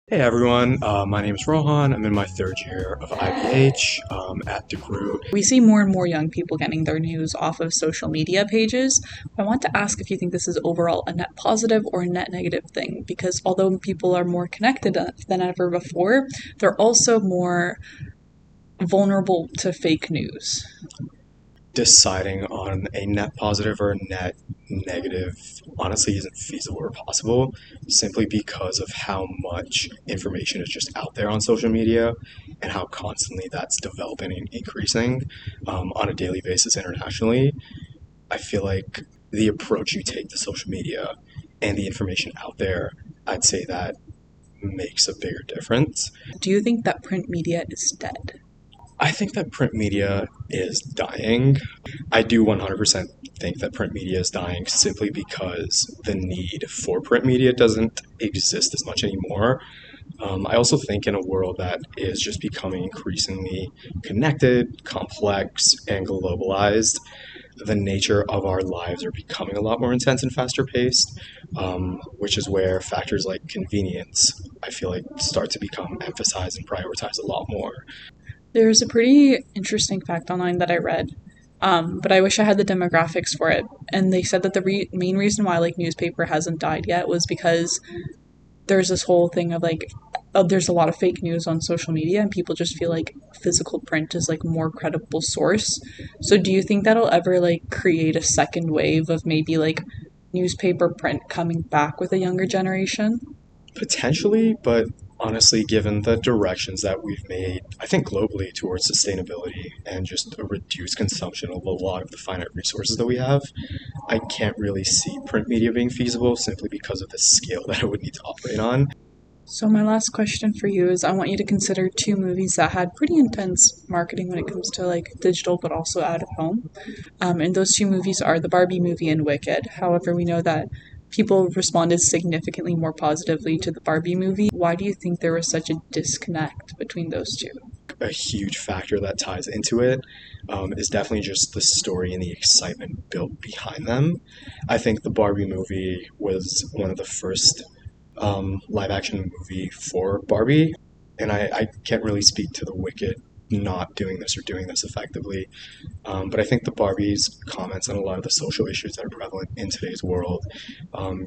Hey everyone, my name is Rohan. I'm in my third year of IBH at the group. We see more and more young people getting their news off of social media pages. I want to ask if you think this is overall a net positive or a net negative thing, because although people are more connected than ever before, they're also more vulnerable to fake news. Deciding on a net positive or a net negative honestly isn't feasible or possible simply because of how much information is just out there on social media and how constantly that's developing and increasing on a daily basis internationally. I feel like the approach you take to social media and the information out there, I'd say that makes a bigger difference. Do you think that print media is dead? I think that print media is dying. I do 100% think that print media is dying simply because the need for print media doesn't exist as much anymore. I also think in a world that is just becoming increasingly connected, complex, and globalized, the nature of our lives are becoming a lot more intense and faster paced, which is where factors like convenience, I feel like, start to become emphasized and prioritized a lot more. There's a pretty interesting fact online that I read, but I wish I had the demographics for it. And they said that the main reason why newspaper hasn't died yet was because there's this whole thing of there's a lot of fake news on social media and people just feel like physical print is like more credible source. So do you think that'll ever create a second wave of maybe newspaper print coming back with a younger generation? Potentially, but honestly, given the directions that we've made, I think globally towards sustainability and just a reduced consumption of a lot of the finite resources that we have, I can't really see print media being feasible simply because of the scale that it would need to operate on. So my last question for you is I want you to consider two movies that had pretty intense marketing when it comes to digital but also out of home. And those two movies are the Barbie movie and Wicked. However, we know that people responded significantly more positively to the Barbie movie. Why do you think there was such a disconnect between those two? A huge factor that ties into it is definitely just the story and the excitement built behind them. I think the Barbie movie was one of the first live action movie for Barbie, and I can't really speak to the Wicked not doing this or doing this effectively. But I think the Barbie's comments on a lot of the social issues that are prevalent in today's world,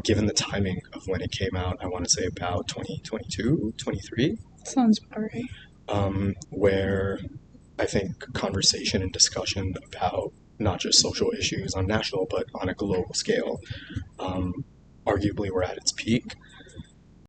given the timing of when it came out, I want to say about 2022, 23, Sounds about right. where I think conversation and discussion about not just social issues on national but on a global scale, arguably we're at its peak.